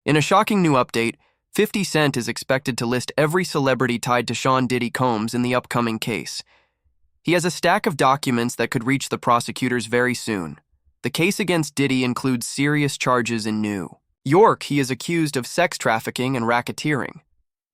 In a shocking new update, 50 Cent is expected to list every celebrity tied to Sean Diddy Combs in the upcoming case. He has a stack of documents that could reach the prosecutors very soon. The case against Diddy includes serious charges in New York. He is accused of sex trafficking and racketeering.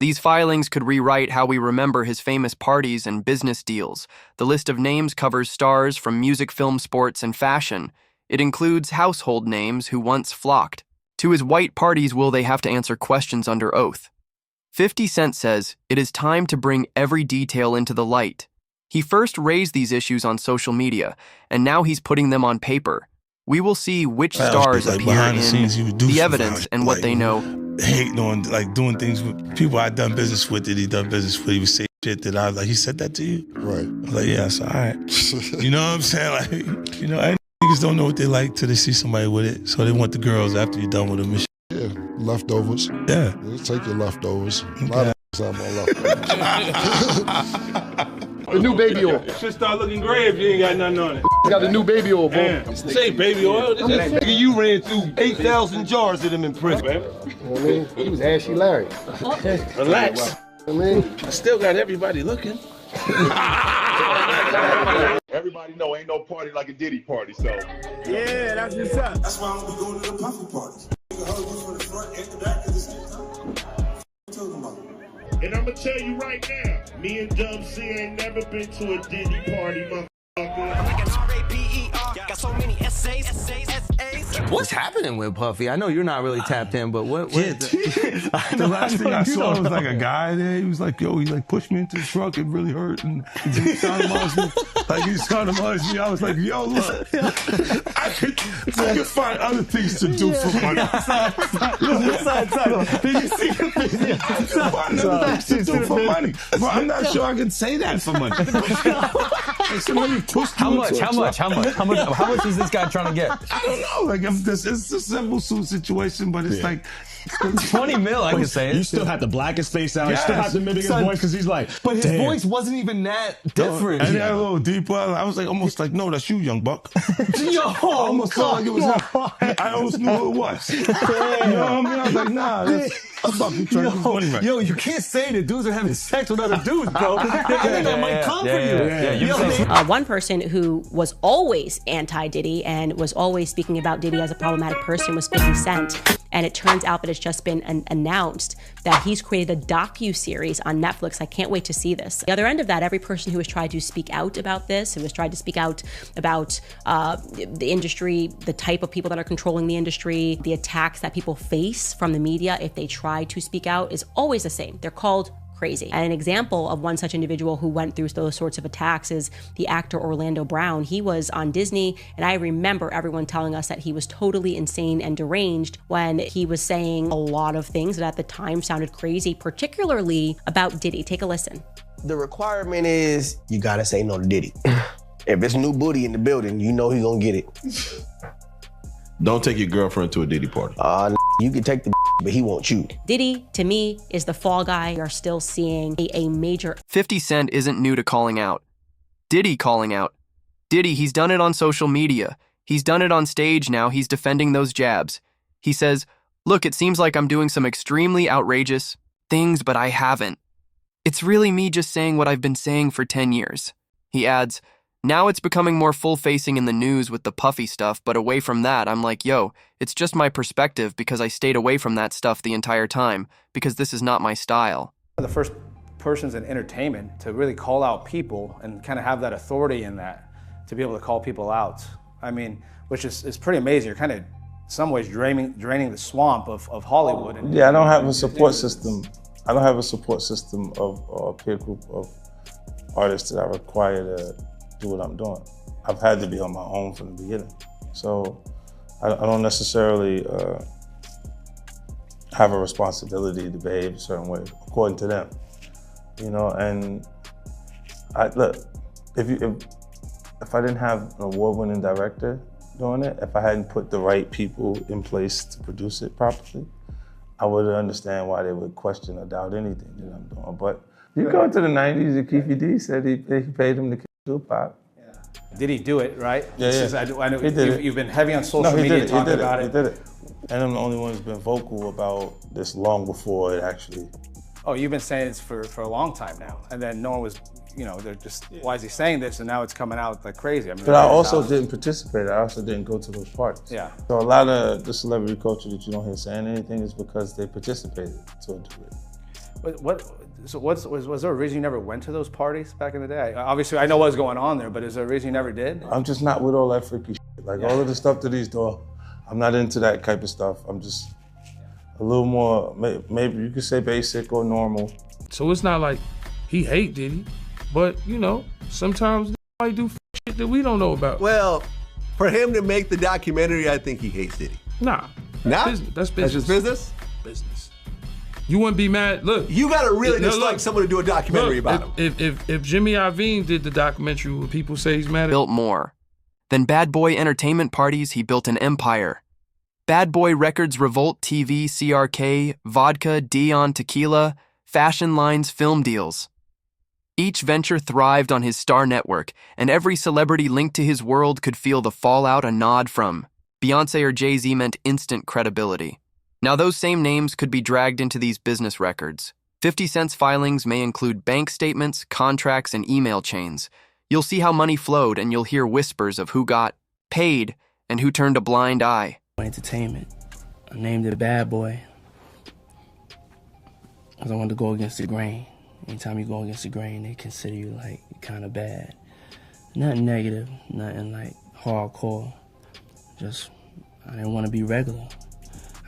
These filings could rewrite how we remember his famous parties and business deals. The list of names covers stars from music, film, sports, and fashion. It includes household names who once flocked to his white parties. Will they have to answer questions under oath? 50 Cent says it is time to bring every detail into the light. He first raised these issues on social media, and now he's putting them on paper. We will see which stars appear in the evidence and what they know. Hating on, like, doing things with people I done business with that he done business with. He would say shit that I was like, he said that to you? Right. I was like, yeah, so all right. You know what I'm saying? Like, you know, niggas don't know what they like till they see somebody with it. So they want the girls after you're done with them and shit. Yeah, leftovers. Yeah. Take your leftovers. A lot of have my leftovers. The new baby oil. It should start looking gray if you ain't got nothing on it. Got the new baby oil, bro. This ain't baby oil. Nigga, you ran through 8,000 jars of them in prison. You know what I mean? He was Ashy Larry. Relax. I mean, I still got everybody looking. Everybody know ain't no party like a Diddy party, so. Yeah, that's what's up. That's why I'm gonna be going to the puffy parties. Nigga hug you from the front and the back at the same time. What you talking about? And I'ma tell you right now, me and Dub C ain't never been to a Diddy party, motherfucker. Got so many essays. What's happening with Puffy? I know you're not really tapped in, but what is it? The last thing I saw was like a guy there. He was like, yo, he like pushed me into the truck. It really hurt. And he sounded me. I was like, yo, look, I could find other things to do for money. Did you see the video? Find other things to do for money. But I'm not sure I can say that for money. Like somebody pushed me into a truck. How much is this guy trying to get? I don't know. Like, it's a simple suit situation, but it's like 20 mil, I can say it. You still have to black his face out. Yes. You still have to mimic his voice because he's like, but his damn. voice wasn't even that different. And a little deeper. I was like, almost like, no, that's you, young buck. Yo, I almost felt like it was him. I almost knew who it was. You know what I mean? I was like, nah, that's Buck. You trying to get money right. Yo, you can't say that dudes are having sex with other dudes, bro. That might come for you. One person who was always anti-Diddy and was always speaking about Diddy as a problematic person was 50 Cent. And it turns out that it's just been announced that he's created a docu-series on Netflix. I can't wait to see this. The other end of that, every person who has tried to speak out about this, who has tried to speak out about the industry, the type of people that are controlling the industry, the attacks that people face from the media if they try to speak out, is always the same. They're called crazy. And an example of one such individual who went through those sorts of attacks is the actor Orlando Brown. He was on Disney, and I remember everyone telling us that he was totally insane and deranged when he was saying a lot of things that at the time sounded crazy, particularly about Diddy. Take a listen. The requirement is you gotta say no to Diddy. If it's new booty in the building, you know he's gonna get it. Don't take your girlfriend to a Diddy party. You can take the but he wants you. Diddy, to me, is the fall guy. We are still seeing a major... 50 Cent isn't new to calling out. Diddy calling out. Diddy, he's done it on social media. He's done it on stage now. He's defending those jabs. He says, look, it seems like I'm doing some extremely outrageous things, but I haven't. It's really me just saying what I've been saying for 10 years. He adds, now it's becoming more full-facing in the news with the Puffy stuff, but away from that, I'm like, yo, it's just my perspective because I stayed away from that stuff the entire time, because this is not my style. The first persons in entertainment to really call out people and kind of have that authority in that, to be able to call people out. I mean, which is pretty amazing. You're kind of, in some ways, draining the swamp of Hollywood. And, yeah, I don't have a support system. I don't have a support system of a peer group of artists that I require to do what I'm doing. I've had to be on my own from the beginning. So I don't necessarily have a responsibility to behave a certain way, according to them. You know, and look, if I didn't have an award-winning director doing it, if I hadn't put the right people in place to produce it properly, I would understand why they would question or doubt anything that I'm doing. But you go to the 90s, and Keefy D said he paid him to do pop. Did he do it, right? Yeah, yeah. I know He did it. You've been heavy on social media talking about it. He did it. And I'm the only one who's been vocal about this long before it actually. Oh, you've been saying this for a long time now, and then no one was, they're just, why is he saying this? And now it's coming out like crazy. I mean, but I also didn't participate. I also didn't go to those parties. Yeah. So a lot of the celebrity culture that you don't hear saying anything is because they participated to a degree. Was there a reason you never went to those parties back in the day? Obviously, I know what was going on there, but is there a reason you never did? I'm just not with all that freaky shit. Like all of the stuff that he's doing, I'm not into that type of stuff. I'm just a little more, maybe you could say basic or normal. So it's not like he hate Diddy, but sometimes they might do shit that we don't know about. Well, for him to make the documentary, I think he hates Diddy. Nah. That's business. That's just business? Business. You wouldn't be mad. Look. You gotta really dislike someone to do a documentary about him. If Jimmy Iovine did the documentary, would people say he's mad at built more. Than Bad Boy Entertainment parties, he built an empire. Bad Boy Records, Revolt TV, CRK, Vodka, Dion Tequila, Fashion Line's film deals. Each venture thrived on his star network, and every celebrity linked to his world could feel the fallout a nod from. Beyonce or Jay-Z meant instant credibility. Now those same names could be dragged into these business records. 50 Cent's filings may include bank statements, contracts, and email chains. You'll see how money flowed, and you'll hear whispers of who got paid and who turned a blind eye. Entertainment. I named it Bad Boy because I wanted to go against the grain. Anytime you go against the grain, they consider you like kind of bad. Nothing negative, nothing like hardcore. Just, I didn't want to be regular.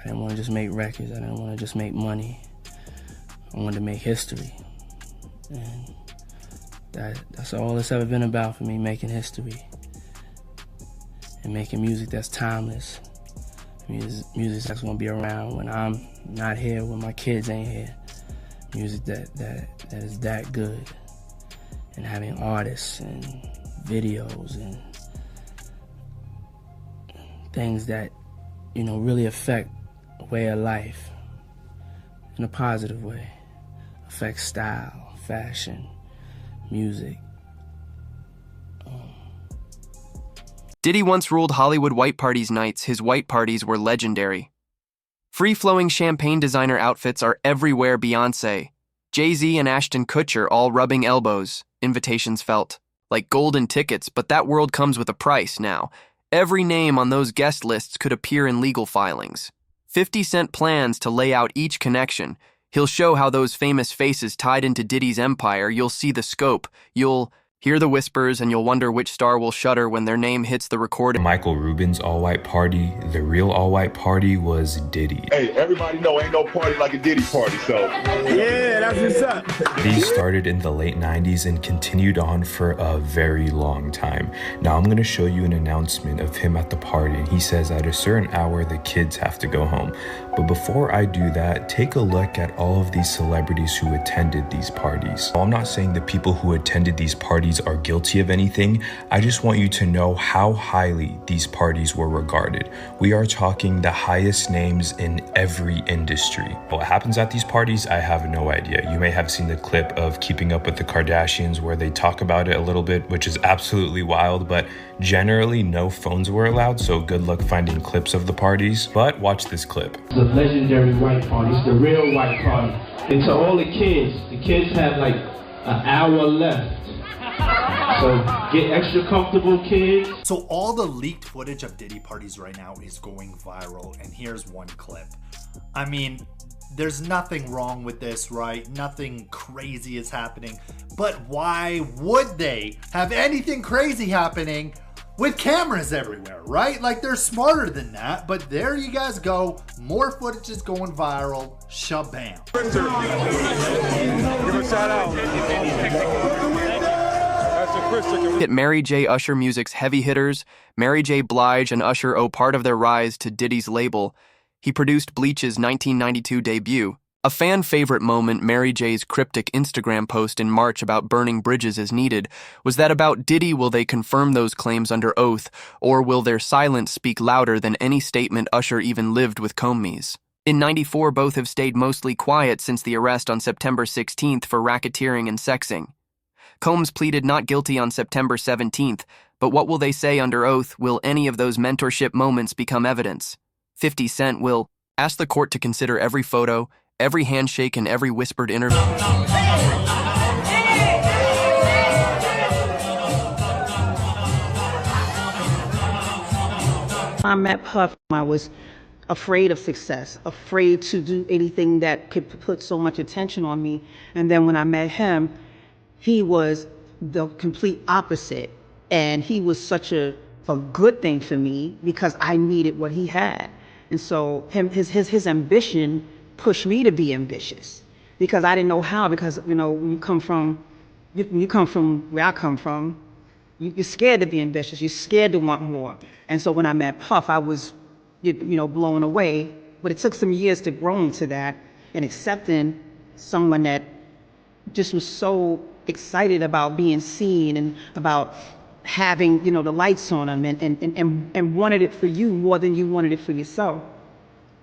I didn't want to just make records. I didn't want to just make money. I wanted to make history. And that's all it's ever been about for me, making history. And making music that's timeless. Music that's gonna be around when I'm not here, when my kids ain't here. Music that is that good. And having artists and videos and things that, really affect way of life in a positive way. Affect style, fashion, music. Diddy once ruled Hollywood white parties nights. His white parties were legendary. Free-flowing champagne designer outfits are everywhere. Beyonce, Jay-Z, and Ashton Kutcher all rubbing elbows. Invitations felt like golden tickets, but that world comes with a price now. Every name on those guest lists could appear in legal filings. 50 Cent plans to lay out each connection. He'll show how those famous faces tied into Diddy's empire. You'll see the scope. You'll hear the whispers, and you'll wonder which star will shudder when their name hits the recording. Michael Rubin's all-white party, the real all-white party was Diddy. Hey, everybody know ain't no party like a Diddy party, so. Yeah, that's what's up. These started in the late 90s and continued on for a very long time. Now I'm gonna show you an announcement of him at the party, and he says at a certain hour the kids have to go home. But before I do that, take a look at all of these celebrities who attended these parties. I'm not saying the people who attended these parties are guilty of anything. I just want you to know how highly these parties were regarded. We are talking the highest names in every industry. What happens at these parties, I have no idea. You may have seen the clip of Keeping Up with the Kardashians where they talk about it a little bit, which is absolutely wild, but generally no phones were allowed, so good luck finding clips of the parties. But watch this clip. The legendary white party, it's the real white party. And to all the kids have like an hour left. So get extra comfortable, kids. So all the leaked footage of Diddy parties right now is going viral, and here's one clip. I mean, there's nothing wrong with this, right? Nothing crazy is happening. But why would they have anything crazy happening with cameras everywhere, right? Like, they're smarter than that, but there you guys go. More footage is going viral. Shabam. Give a shout out. Hit Mary J. Usher Music's heavy hitters, Mary J. Blige and Usher owe part of their rise to Diddy's label. He produced Bleach's 1992 debut. A fan favorite moment, Mary J's cryptic Instagram post in March about burning bridges as needed, was that about Diddy. Will they confirm those claims under oath, or will their silence speak louder than any statement Usher even lived with Comey's? In '94, both have stayed mostly quiet since the arrest on September 16th for racketeering and sexing. Combs pleaded not guilty on September 17th, but what will they say under oath? Will any of those mentorship moments become evidence? 50 Cent will ask the court to consider every photo, every handshake, and every whispered interview. I met Puff, I was afraid of success, afraid to do anything that could put so much attention on me. And then when I met him, he was the complete opposite. And he was such a good thing for me because I needed what he had. And so his ambition pushed me to be ambitious because I didn't know how, because, you know, when you come from where I come from, you're scared to be ambitious. You're scared to want more. And so when I met Puff, I was, you know, blown away. But it took some years to grow into that and accepting someone that just was so excited about being seen and about having, you know, the lights on them and wanted it for you more than you wanted it for yourself.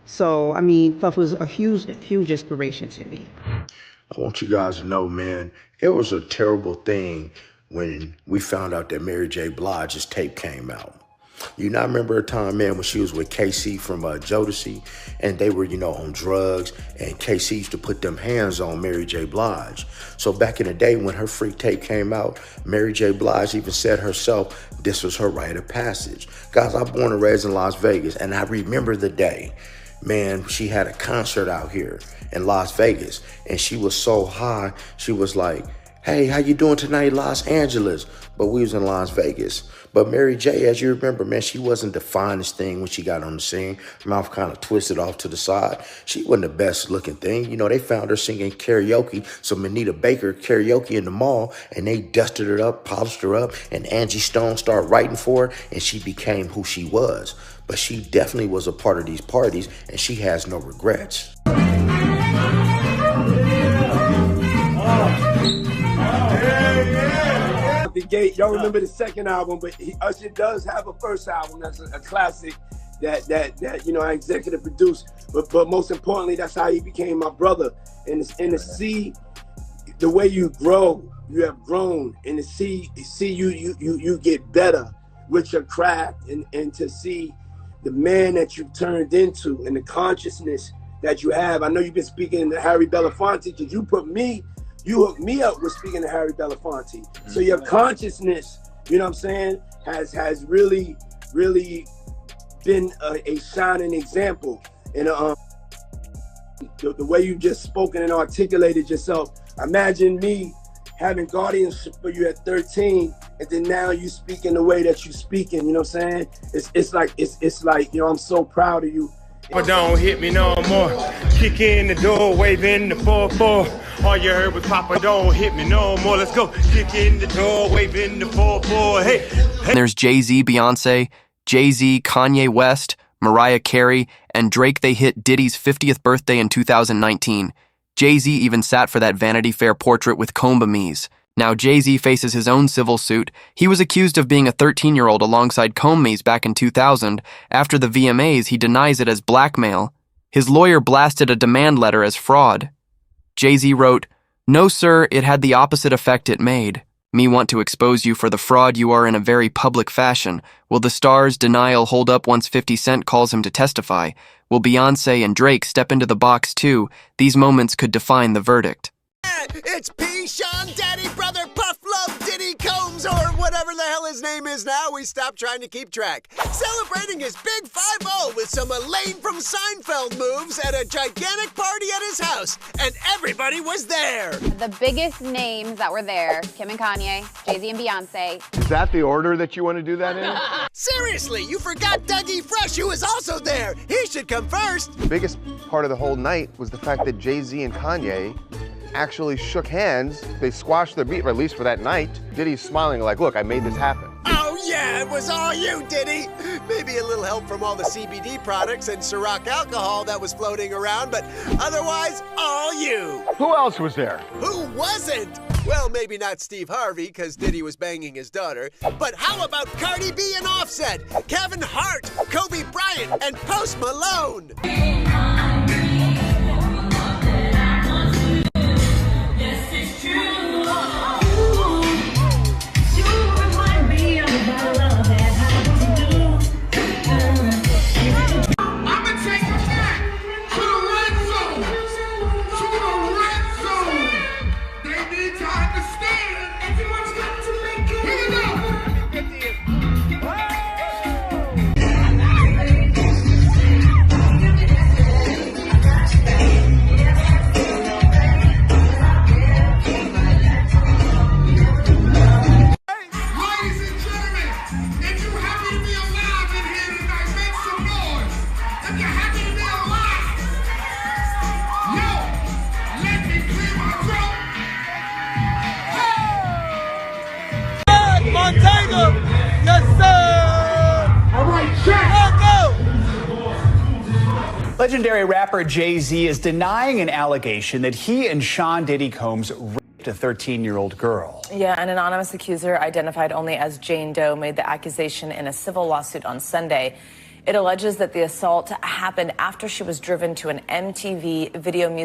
So, I mean, Puff was a huge inspiration to me. I want you guys to know, man, it was a terrible thing when we found out that Mary J. Blige's tape came out. You know, I remember a time, man, when she was with KC from Jodeci, and they were, you know, on drugs, and KC used to put them hands on Mary J. Blige. So back in the day when her freak tape came out, Mary J. Blige even said herself, this was her rite of passage. Guys, I'm born and raised in Las Vegas, and I remember the day, man, she had a concert out here in Las Vegas, and she was so high, she was like, hey, how you doing tonight, Los Angeles? But we was in Las Vegas. But Mary J., as you remember, man, she wasn't the finest thing when she got on the scene. Her mouth kind of twisted off to the side. She wasn't the best looking thing. You know, they found her singing karaoke, some Anita Baker karaoke in the mall, and they dusted her up, polished her up, and Angie Stone started writing for her, and she became who she was. But she definitely was a part of these parties, and she has no regrets. The gate, y'all remember the second album, but Usher does have a first album that's a classic that you know I executive produced. But most importantly, that's how he became my brother. And to see the way you grow, you have grown, and to see you get better with your craft, and to see the man that you've turned into and the consciousness that you have. I know you've been speaking to Harry Belafonte because you hooked me up with speaking to Harry Belafonte. So your consciousness, you know what I'm saying, has really been a shining example. And the way you just spoken and articulated yourself, imagine me having guardianship for you at 13, and then now you speaking the way that you speaking, you know what I'm saying? It's like, you know, I'm so proud of you. But don't hit me no more. Kick in the door, waving the 4-4. All you heard was Papa, don't hit me no more. Let's go. Kick in the door, waving the 4-4. Hey. And there's Jay-Z, Beyonce, Jay-Z, Kanye West, Mariah Carey, and Drake. They hit Diddy's 50th birthday in 2019. Jay-Z even sat for that Vanity Fair portrait with Comba Mies. Now Jay-Z faces his own civil suit. He was accused of being a 13-year-old alongside Comba Mies back in 2000. After the VMAs, he denies it as blackmail. His lawyer blasted a demand letter as fraud. Jay-Z wrote, "No, sir, it had the opposite effect it made. Me want to expose you for the fraud you are in a very public fashion. Will the star's denial hold up once 50 Cent calls him to testify? Will Beyonce and Drake step into the box too? These moments could define the verdict." It's P. Sean, Daddy, Brother, Puff, Love, Diddy, Combs, or whatever the hell his name is now. We stopped trying to keep track. Celebrating his big 5-0 with some Elaine from Seinfeld moves at a gigantic party at his house. And everybody was there. The biggest names that were there, Kim and Kanye, Jay-Z and Beyonce. Is that the order that you want to do that in? Seriously, you forgot Dougie Fresh, who was also there. He should come first. The biggest part of the whole night was the fact that Jay-Z and Kanye actually shook hands. They squashed their beef, or at least for that night. Diddy's smiling like, look, I made this happen. Oh yeah, it was all you, Diddy. Maybe a little help from all the CBD products and Ciroc alcohol that was floating around, but otherwise, all you. Who else was there? Who wasn't? Well, maybe not Steve Harvey, because Diddy was banging his daughter. But how about Cardi B and Offset, Kevin Hart, Kobe Bryant, and Post Malone? I've been Legendary rapper Jay-Z is denying an allegation that he and Sean Diddy Combs raped a 13-year-old girl. Yeah, an anonymous accuser identified only as Jane Doe made the accusation in a civil lawsuit on Sunday. It alleges that the assault happened after she was driven to an MTV Video Music